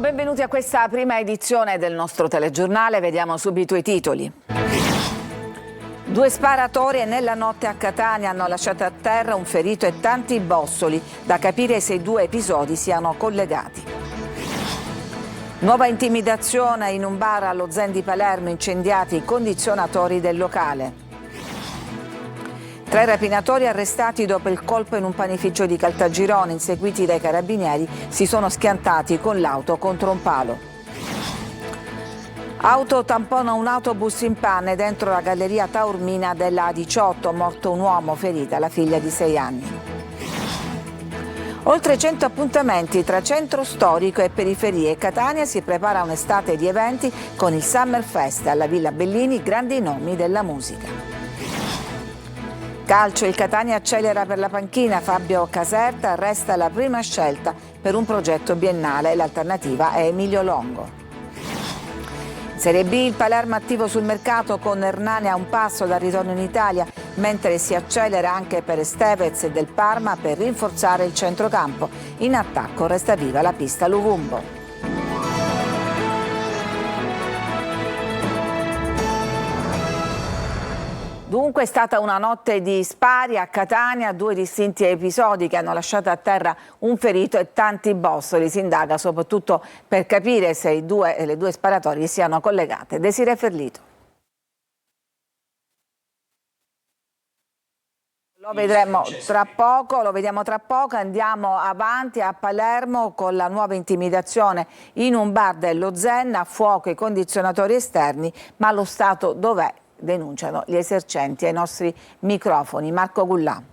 Benvenuti a questa prima edizione del nostro telegiornale. Vediamo subito i titoli. 2 sparatorie nella notte a Catania hanno lasciato a terra un ferito e tanti bossoli. Da capire se i 2 episodi siano collegati. Nuova intimidazione in un bar allo Zen di Palermo, incendiati i condizionatori del locale. 3 rapinatori arrestati dopo il colpo in un panificio di Caltagirone, inseguiti dai carabinieri, si sono schiantati con l'auto contro un palo. Auto tampona un autobus in panne dentro la galleria Taormina della A18, morto un uomo, ferita la figlia di 6 anni. Oltre 100 appuntamenti tra centro storico e periferie. Catania si prepara a un'estate di eventi con il Summer Fest. Alla Villa Bellini grandi nomi della musica. Calcio, il Catania accelera per la panchina. Fabio Caserta resta la prima scelta per un progetto biennale. L'alternativa è Emilio Longo. Serie B, il Palermo attivo sul mercato con Hernani a un passo dal ritorno in Italia, mentre si accelera anche per Estevez e del Parma per rinforzare il centrocampo. In attacco resta viva la pista Luvumbo. Dunque è stata una notte di spari a Catania, 2 distinti episodi che hanno lasciato a terra un ferito e tanti bossoli. Si indaga soprattutto per capire se le due sparatorie siano collegate. Desiree Ferlito. Lo vedremo tra poco, lo vediamo tra poco. Andiamo avanti a Palermo con la nuova intimidazione in un bar dello Zen, a fuoco i condizionatori esterni, ma lo Stato dov'è? Denunciano gli esercenti ai nostri microfoni. Marco Gullà.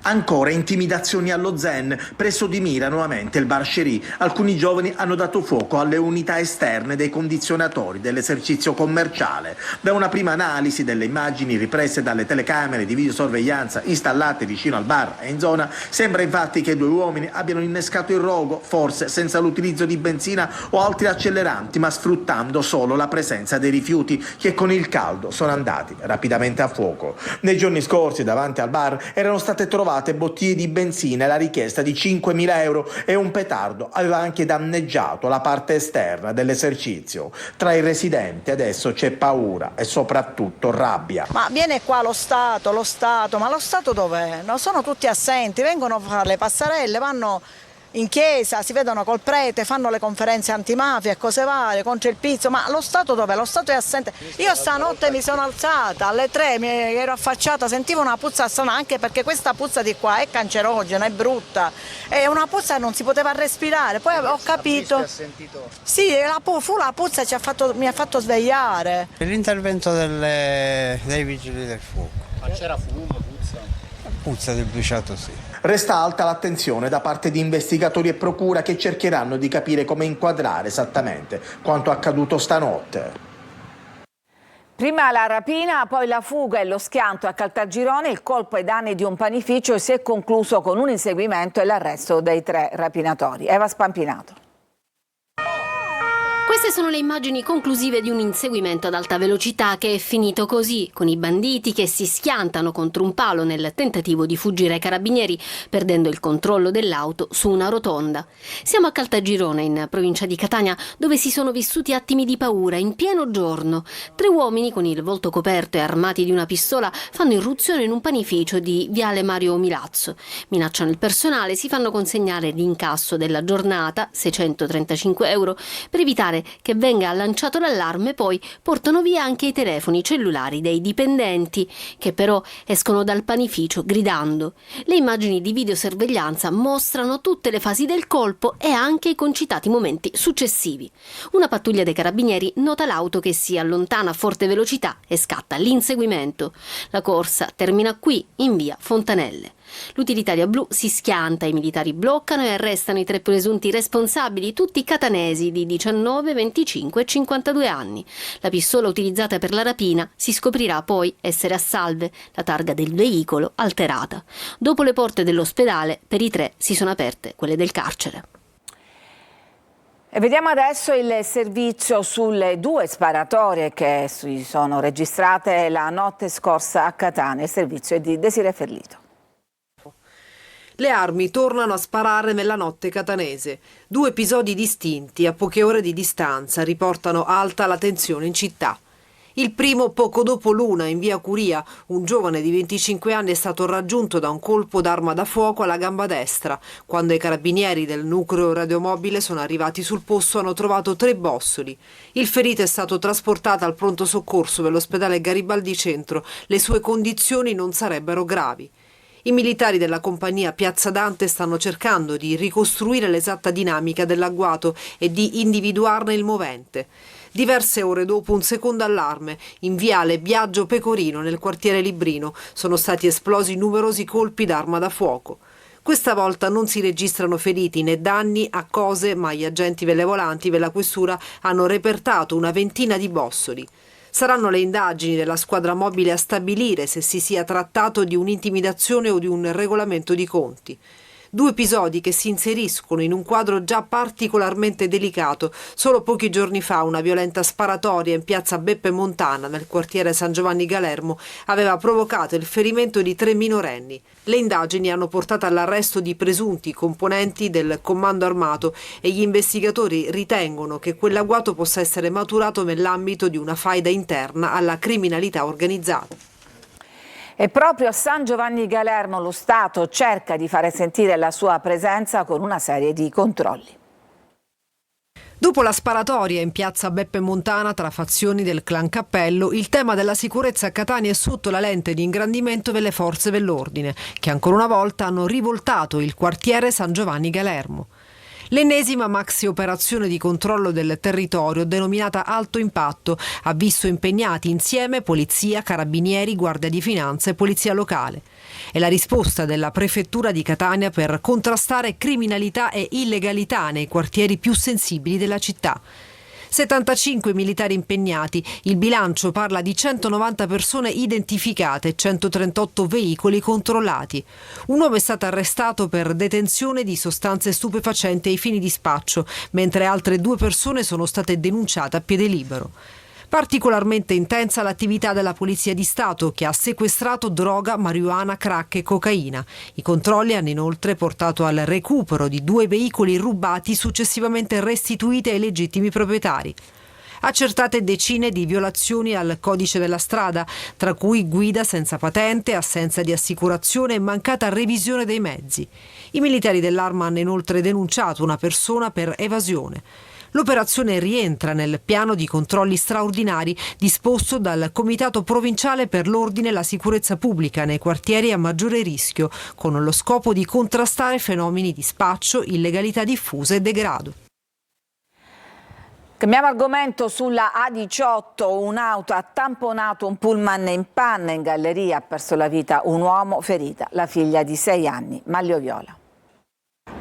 Ancora intimidazioni allo Zen, presso di mira nuovamente il bar Cherie. Alcuni giovani hanno dato fuoco alle unità esterne dei condizionatori dell'esercizio commerciale. Da una prima analisi delle immagini riprese dalle telecamere di videosorveglianza installate vicino al bar e in zona, sembra infatti che 2 uomini abbiano innescato il rogo, forse senza l'utilizzo di benzina o altri acceleranti, ma sfruttando solo la presenza dei rifiuti che con il caldo sono andati rapidamente a fuoco. Nei giorni scorsi davanti al bar erano state trovate bottiglie di benzina e la richiesta di 5.000 euro e un petardo aveva anche danneggiato la parte esterna dell'esercizio. Tra i residenti adesso c'è paura e soprattutto rabbia. Ma viene qua lo Stato, ma lo Stato dov'è? No, sono tutti assenti, vengono a fare le passerelle, vanno in chiesa, si vedono col prete, fanno le conferenze antimafia e cose varie contro il pizzo, ma lo Stato dov'è? Lo Stato è assente. Io stanotte mi sono alzata, alle 3 mi ero affacciata, sentivo una puzza strana, anche perché questa puzza di qua è cancerogena, è brutta, è una puzza che non si poteva respirare. Poi ho capito, sì, fu la puzza che mi ha fatto svegliare. L'intervento dei vigili del fuoco. Ma c'era fumo, puzza? Puzza del bruciato, sì. Resta alta l'attenzione da parte di investigatori e procura che cercheranno di capire come inquadrare esattamente quanto accaduto stanotte. Prima la rapina, poi la fuga e lo schianto a Caltagirone. Il colpo ai danni di un panificio si è concluso con un inseguimento e l'arresto dei 3 rapinatori. Eva Spampinato. Queste sono le immagini conclusive di un inseguimento ad alta velocità che è finito così, con i banditi che si schiantano contro un palo nel tentativo di fuggire ai carabinieri, perdendo il controllo dell'auto su una rotonda. Siamo a Caltagirone, in provincia di Catania, dove si sono vissuti attimi di paura in pieno giorno. 3 uomini con il volto coperto e armati di una pistola fanno irruzione in un panificio di Viale Mario Milazzo. Minacciano il personale, si fanno consegnare l'incasso della giornata, 635 euro, per evitare che venga lanciato l'allarme. Poi portano via anche i telefoni cellulari dei dipendenti, che però escono dal panificio gridando. Le immagini di videosorveglianza mostrano tutte le fasi del colpo e anche i concitati momenti successivi. Una pattuglia dei carabinieri nota l'auto che si allontana a forte velocità e scatta l'inseguimento. La corsa termina qui, in via Fontanelle. L'utilitaria blu si schianta, i militari bloccano e arrestano i 3 presunti responsabili, tutti catanesi di 19, 25 e 52 anni. La pistola utilizzata per la rapina si scoprirà poi essere a salve, la targa del veicolo alterata. Dopo le porte dell'ospedale, per i 3 si sono aperte quelle del carcere. E vediamo adesso il servizio sulle 2 sparatorie che si sono registrate la notte scorsa a Catania. Il servizio è di Desiree Ferlito. Le armi tornano a sparare nella notte catanese. 2 episodi distinti a poche ore di distanza riportano alta la tensione in città. Il primo poco dopo l'1 in via Curia. Un giovane di 25 anni è stato raggiunto da un colpo d'arma da fuoco alla gamba destra. Quando i carabinieri del nucleo radiomobile sono arrivati sul posto hanno trovato 3 bossoli. Il ferito è stato trasportato al pronto soccorso dell'ospedale Garibaldi Centro. Le sue condizioni non sarebbero gravi. I militari della compagnia Piazza Dante stanno cercando di ricostruire l'esatta dinamica dell'agguato e di individuarne il movente. Diverse ore dopo un secondo allarme, in viale Biagio Pecorino nel quartiere Librino, sono stati esplosi numerosi colpi d'arma da fuoco. Questa volta non si registrano feriti né danni a cose, ma gli agenti velovolanti della questura hanno repertato una ventina di bossoli. Saranno le indagini della squadra mobile a stabilire se si sia trattato di un'intimidazione o di un regolamento di conti. 2 episodi che si inseriscono in un quadro già particolarmente delicato. Solo pochi giorni fa una violenta sparatoria in piazza Beppe Montana, nel quartiere San Giovanni Galermo, aveva provocato il ferimento di 3 minorenni. Le indagini hanno portato all'arresto di presunti componenti del comando armato e gli investigatori ritengono che quell'agguato possa essere maturato nell'ambito di una faida interna alla criminalità organizzata. E proprio a San Giovanni Galermo lo Stato cerca di fare sentire la sua presenza con una serie di controlli. Dopo la sparatoria in piazza Beppe Montana tra fazioni del clan Cappello, il tema della sicurezza a Catania è sotto la lente di ingrandimento delle forze dell'ordine, che ancora una volta hanno rivoltato il quartiere San Giovanni Galermo. L'ennesima maxi operazione di controllo del territorio, denominata Alto Impatto, ha visto impegnati insieme polizia, carabinieri, guardia di finanza e polizia locale. È la risposta della prefettura di Catania per contrastare criminalità e illegalità nei quartieri più sensibili della città. 75 militari impegnati, il bilancio parla di 190 persone identificate, 138 veicoli controllati. Un uomo è stato arrestato per detenzione di sostanze stupefacenti ai fini di spaccio, mentre altre 2 persone sono state denunciate a piede libero. Particolarmente intensa l'attività della Polizia di Stato, che ha sequestrato droga, marijuana, crack e cocaina. I controlli hanno inoltre portato al recupero di 2 veicoli rubati successivamente restituiti ai legittimi proprietari. Accertate decine di violazioni al codice della strada, tra cui guida senza patente, assenza di assicurazione e mancata revisione dei mezzi. I militari dell'Arma hanno inoltre denunciato una persona per evasione. L'operazione rientra nel piano di controlli straordinari disposto dal Comitato Provinciale per l'Ordine e la Sicurezza Pubblica nei quartieri a maggiore rischio, con lo scopo di contrastare fenomeni di spaccio, illegalità diffusa e degrado. Cambiamo argomento. Sulla A18 un'auto ha tamponato un pullman in panne in galleria, ha perso la vita un uomo, ferita la figlia di 6 anni. Maglio Viola.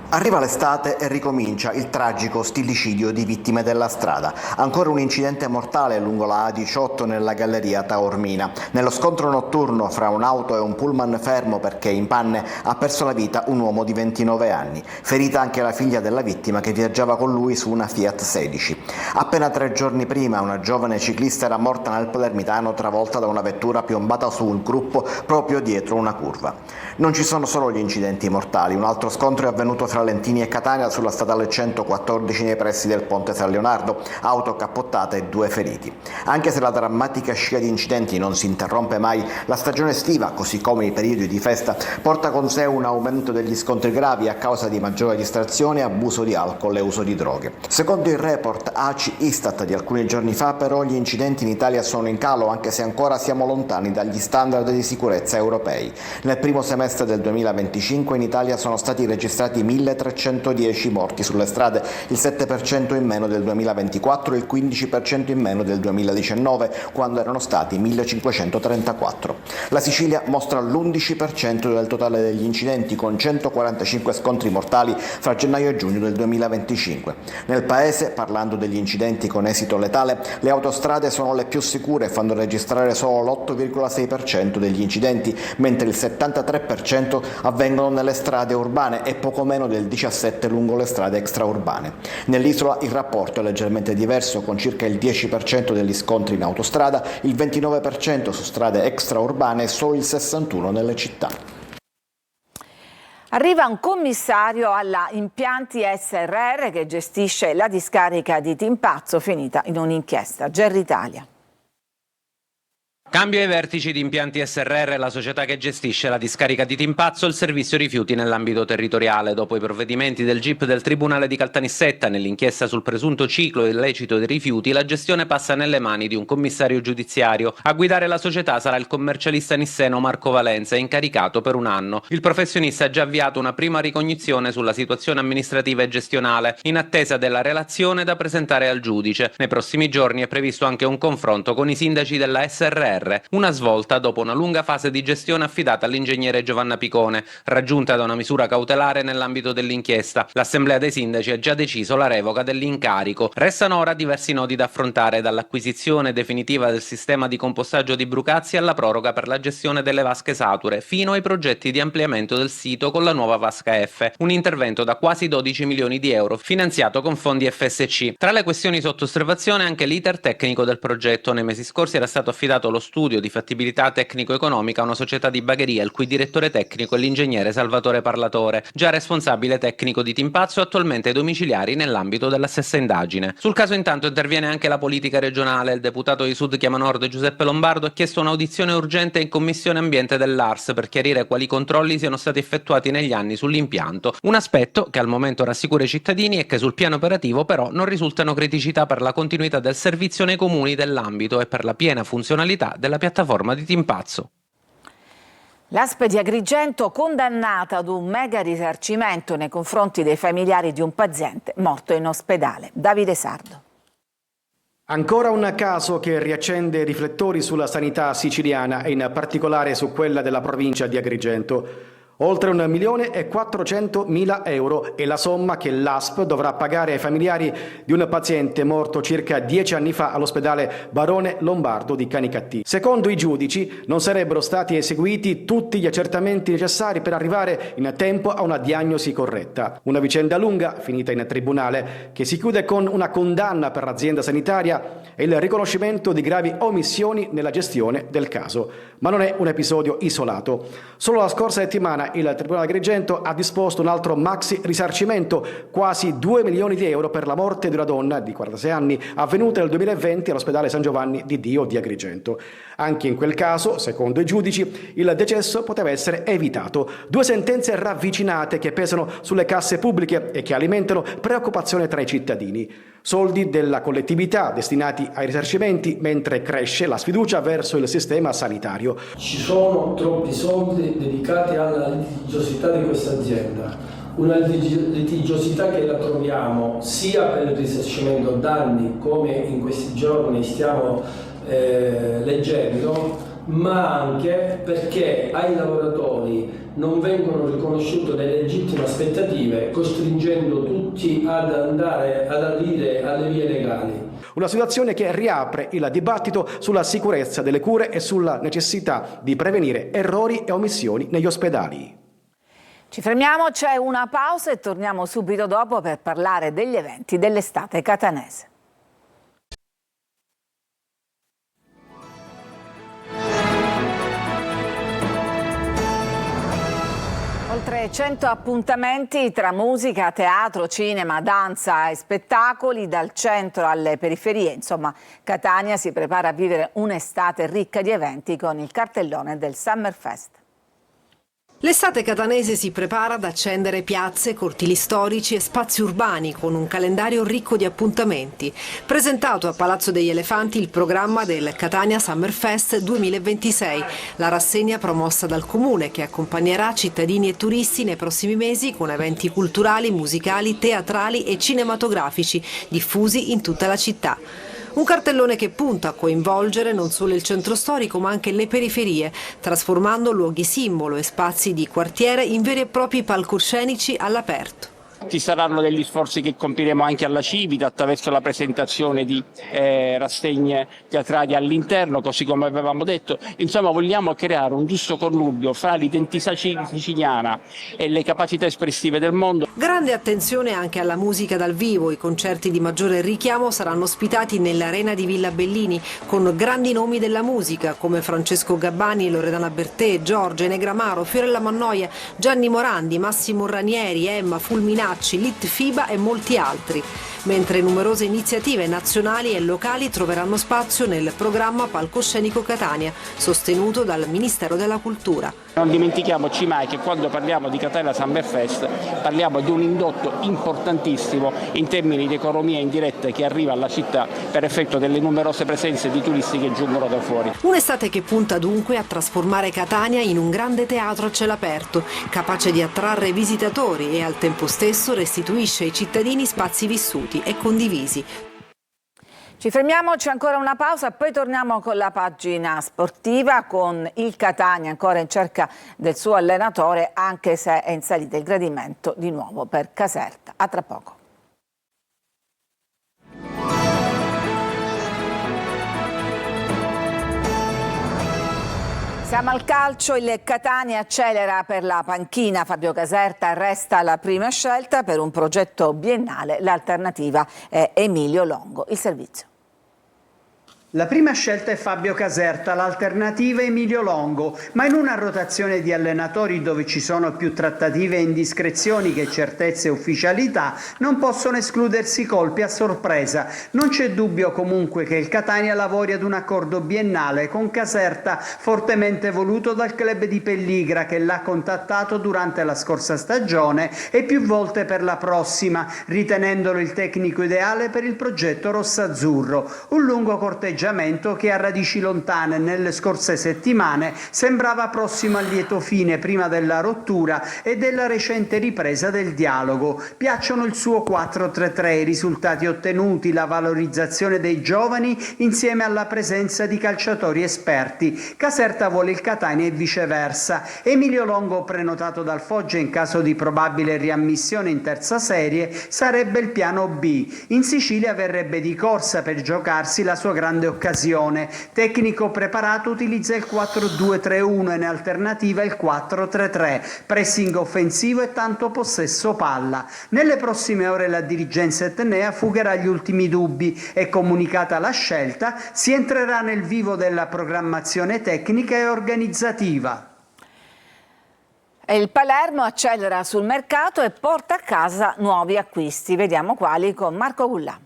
Arriva l'estate e ricomincia il tragico stillicidio di vittime della strada. Ancora un incidente mortale lungo la A18 nella galleria Taormina. Nello scontro notturno fra un'auto e un pullman fermo perché in panne ha perso la vita un uomo di 29 anni. Ferita anche la figlia della vittima che viaggiava con lui su una Fiat 16. Appena 3 giorni prima una giovane ciclista era morta nel Palermitano travolta da una vettura piombata su un gruppo proprio dietro una curva. Non ci sono solo gli incidenti mortali. Un altro scontro è avvenuto fra Lentini e Catania sulla statale 114 nei pressi del Ponte San Leonardo, auto cappottata e 2 feriti. Anche se la drammatica scia di incidenti non si interrompe mai, la stagione estiva, così come i periodi di festa, porta con sé un aumento degli scontri gravi a causa di maggiore distrazione, abuso di alcol e uso di droghe. Secondo il report ACI-Istat di alcuni giorni fa, però, gli incidenti in Italia sono in calo, anche se ancora siamo lontani dagli standard di sicurezza europei. Nel primo semestre del 2025 in Italia sono stati registrati 1.310 morti sulle strade, il 7% in meno del 2024 e il 15% in meno del 2019, quando erano stati 1.534. La Sicilia mostra l'11% del totale degli incidenti, con 145 scontri mortali fra gennaio e giugno del 2025. Nel paese, parlando degli incidenti con esito letale, le autostrade sono le più sicure e fanno registrare solo l'8,6% degli incidenti, mentre il 73% avvengono nelle strade urbane e poco meno del 17% lungo le strade extraurbane. Nell'isola il rapporto è leggermente diverso, con circa il 10% degli scontri in autostrada, il 29% su strade extraurbane e solo il 61% nelle città. Arriva un commissario alla Impianti SRR che gestisce la discarica di Timpazzo finita in un'inchiesta. Gerri Italia. Cambio ai vertici di Impianti SRR, la società che gestisce la discarica di Timpazzo, il servizio rifiuti nell'ambito territoriale. Dopo i provvedimenti del GIP del Tribunale di Caltanissetta nell'inchiesta sul presunto ciclo illecito dei rifiuti, la gestione passa nelle mani di un commissario giudiziario. A guidare la società sarà il commercialista nisseno Marco Valenza, incaricato per un anno. Il professionista ha già avviato una prima ricognizione sulla situazione amministrativa e gestionale, in attesa della relazione da presentare al giudice. Nei prossimi giorni è previsto anche un confronto con i sindaci della SRR. Una svolta dopo una lunga fase di gestione affidata all'ingegnere Giovanna Picone, raggiunta da una misura cautelare nell'ambito dell'inchiesta. L'assemblea dei sindaci ha già deciso la revoca dell'incarico. Restano ora diversi nodi da affrontare, dall'acquisizione definitiva del sistema di compostaggio di Brucazzi alla proroga per la gestione delle vasche sature, fino ai progetti di ampliamento del sito con la nuova vasca F, un intervento da quasi 12 milioni di euro, finanziato con fondi FSC. Tra le questioni sotto osservazione anche l'iter tecnico del progetto. Nei mesi scorsi era stato affidato lo studio di fattibilità tecnico-economica a una società di Bagheria, il cui direttore tecnico è l'ingegnere Salvatore Parlatore, già responsabile tecnico di Timpazzo e attualmente ai domiciliari nell'ambito della stessa indagine. Sul caso intanto interviene anche la politica regionale. Il deputato di Sud Chiama Nord Giuseppe Lombardo ha chiesto un'audizione urgente in Commissione Ambiente dell'ARS per chiarire quali controlli siano stati effettuati negli anni sull'impianto. Un aspetto che al momento rassicura i cittadini è che sul piano operativo però non risultano criticità per la continuità del servizio nei comuni dell'ambito e per la piena funzionalità della piattaforma di Timpazzo. L'ASP di Agrigento condannata ad un mega risarcimento nei confronti dei familiari di un paziente morto in ospedale. Davide Sardo. Ancora un caso che riaccende riflettori sulla sanità siciliana e in particolare su quella della provincia di Agrigento. Oltre 1.400.000 euro è la somma che l'ASP dovrà pagare ai familiari di un paziente morto circa 10 anni fa all'ospedale Barone Lombardo di Canicattì. Secondo i giudici non sarebbero stati eseguiti tutti gli accertamenti necessari per arrivare in tempo a una diagnosi corretta. Una vicenda lunga, finita in tribunale, che si chiude con una condanna per l'azienda sanitaria e il riconoscimento di gravi omissioni nella gestione del caso. Ma non è un episodio isolato. Solo la scorsa settimana il Tribunale di Agrigento ha disposto un altro maxi risarcimento, quasi 2 milioni di euro per la morte di una donna di 46 anni avvenuta nel 2020 all'ospedale San Giovanni di Dio di Agrigento. Anche in quel caso, secondo i giudici, il decesso poteva essere evitato. 2 sentenze ravvicinate che pesano sulle casse pubbliche e che alimentano preoccupazione tra i cittadini. Soldi della collettività destinati ai risarcimenti, mentre cresce la sfiducia verso il sistema sanitario. Ci sono troppi soldi dedicati alla litigiosità di questa azienda, una litigiosità che la troviamo sia per il risarcimento danni, come in questi giorni stiamo leggendo, ma anche perché ai lavoratori non vengono riconosciute le legittime aspettative, costringendo tutti ad andare ad aderire alle vie legali. Una situazione che riapre il dibattito sulla sicurezza delle cure e sulla necessità di prevenire errori e omissioni negli ospedali. Ci fermiamo, c'è una pausa e torniamo subito dopo per parlare degli eventi dell'estate catanese. Oltre 100 appuntamenti tra musica, teatro, cinema, danza e spettacoli, dal centro alle periferie. Insomma, Catania si prepara a vivere un'estate ricca di eventi con il cartellone del Summerfest. L'estate catanese si prepara ad accendere piazze, cortili storici e spazi urbani con un calendario ricco di appuntamenti. Presentato a Palazzo degli Elefanti il programma del Catania Summerfest 2026, la rassegna promossa dal Comune che accompagnerà cittadini e turisti nei prossimi mesi con eventi culturali, musicali, teatrali e cinematografici diffusi in tutta la città. Un cartellone che punta a coinvolgere non solo il centro storico ma anche le periferie, trasformando luoghi simbolo e spazi di quartiere in veri e propri palcoscenici all'aperto. Ci saranno degli sforzi che compiremo anche alla Civita attraverso la presentazione di rassegne teatrali all'interno, così come avevamo detto. Insomma, vogliamo creare un giusto connubio fra l'identità siciliana e le capacità espressive del mondo. Grande attenzione anche alla musica dal vivo. I concerti di maggiore richiamo saranno ospitati nell'Arena di Villa Bellini con grandi nomi della musica come Francesco Gabbani, Loredana Bertè, Giorgia Negramaro, Fiorella Mannoia, Gianni Morandi, Massimo Ranieri, Emma Fulminacci, Lit Fiba e molti altri, mentre numerose iniziative nazionali e locali troveranno spazio nel programma Palcoscenico Catania, sostenuto dal Ministero della Cultura. Non dimentichiamoci mai che quando parliamo di Catania Summerfest parliamo di un indotto importantissimo in termini di economia indiretta che arriva alla città per effetto delle numerose presenze di turisti che giungono da fuori. Un'estate che punta dunque a trasformare Catania in un grande teatro a cielo aperto, capace di attrarre visitatori e al tempo stesso restituisce ai cittadini spazi vissuti e condivisi. Ci fermiamo, c'è ancora una pausa, poi torniamo con la pagina sportiva con il Catania ancora in cerca del suo allenatore, anche se è in salita il gradimento di nuovo per Caserta. A tra poco. Siamo al calcio, il Catania accelera per la panchina, Fabio Caserta resta la prima scelta per un progetto biennale, l'alternativa è Emilio Longo. Il servizio. La prima scelta è Fabio Caserta, l'alternativa è Emilio Longo, ma in una rotazione di allenatori dove ci sono più trattative e indiscrezioni che certezze e ufficialità, non possono escludersi colpi a sorpresa. Non c'è dubbio comunque che il Catania lavori ad un accordo biennale con Caserta, fortemente voluto dal club di Pelligra che l'ha contattato durante la scorsa stagione e più volte per la prossima, ritenendolo il tecnico ideale per il progetto rossazzurro. Un lungo corteggiamento che ha radici lontane nelle scorse settimane sembrava prossimo al lieto fine prima della rottura e della recente ripresa del dialogo. Piacciono il suo 4-3-3, i risultati ottenuti, la valorizzazione dei giovani insieme alla presenza di calciatori esperti. Caserta vuole il Catania e viceversa. Emilio Longo, prenotato dal Foggia in caso di probabile riammissione in terza serie, sarebbe il piano B. In Sicilia verrebbe di corsa per giocarsi la sua grande occasione. Tecnico preparato, utilizza il 4-2-3-1 e in alternativa il 4-3-3, pressing offensivo e tanto possesso palla. Nelle prossime ore la dirigenza etnea fugherà gli ultimi dubbi e, comunicata la scelta, si entrerà nel vivo della programmazione tecnica e organizzativa. Il Palermo accelera sul mercato e porta a casa nuovi acquisti. Vediamo quali con Marco Gullà.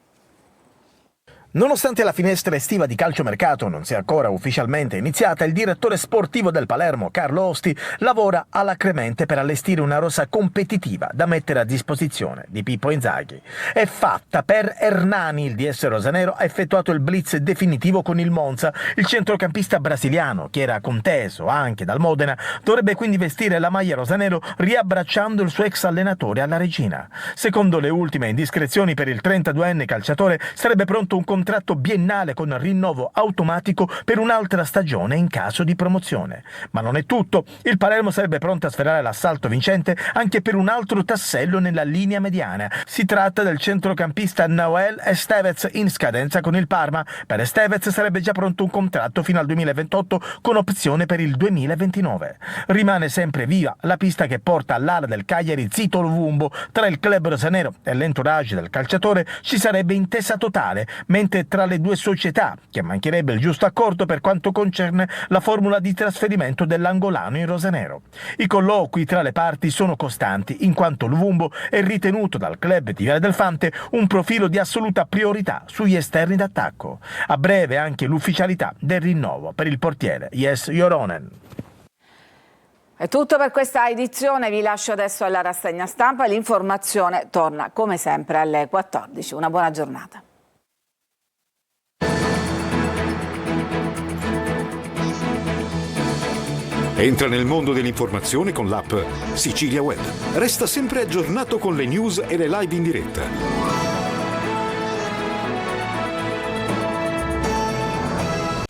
Nonostante la finestra estiva di calciomercato non sia ancora ufficialmente iniziata, il direttore sportivo del Palermo, Carlo Osti, lavora alacremente per allestire una rosa competitiva da mettere a disposizione di Pippo Inzaghi. È fatta per Hernani. Il DS rosanero ha effettuato il blitz definitivo con il Monza. Il centrocampista brasiliano, che era conteso anche dal Modena, dovrebbe quindi vestire la maglia rosanero riabbracciando il suo ex allenatore alla Regina. Secondo le ultime indiscrezioni, per il 32enne calciatore sarebbe pronto un contratto biennale con rinnovo automatico per un'altra stagione in caso di promozione. Ma non è tutto. Il Palermo sarebbe pronto a sferrare l'assalto vincente anche per un altro tassello nella linea mediana. Si tratta del centrocampista Noel Estevez, in scadenza con il Parma. Per Estevez sarebbe già pronto un contratto fino al 2028 con opzione per il 2029. Rimane sempre viva la pista che porta all'ala del Cagliari Zito Luvumbo. Tra il club rosanero e l'entourage del calciatore ci sarebbe intesa totale, mentre tra le due società, che mancherebbe il giusto accordo per quanto concerne la formula di trasferimento dell'angolano in rosanero. I colloqui tra le parti sono costanti, in quanto Luvumbo è ritenuto dal club di Viale del Fante un profilo di assoluta priorità sugli esterni d'attacco. A breve anche l'ufficialità del rinnovo per il portiere Jes Joronen. È tutto per questa edizione, vi lascio adesso alla rassegna stampa, l'informazione torna come sempre alle 14. Una buona giornata. Entra nel mondo dell'informazione con l'app Sicilia Web. Resta sempre aggiornato con le news e le live in diretta.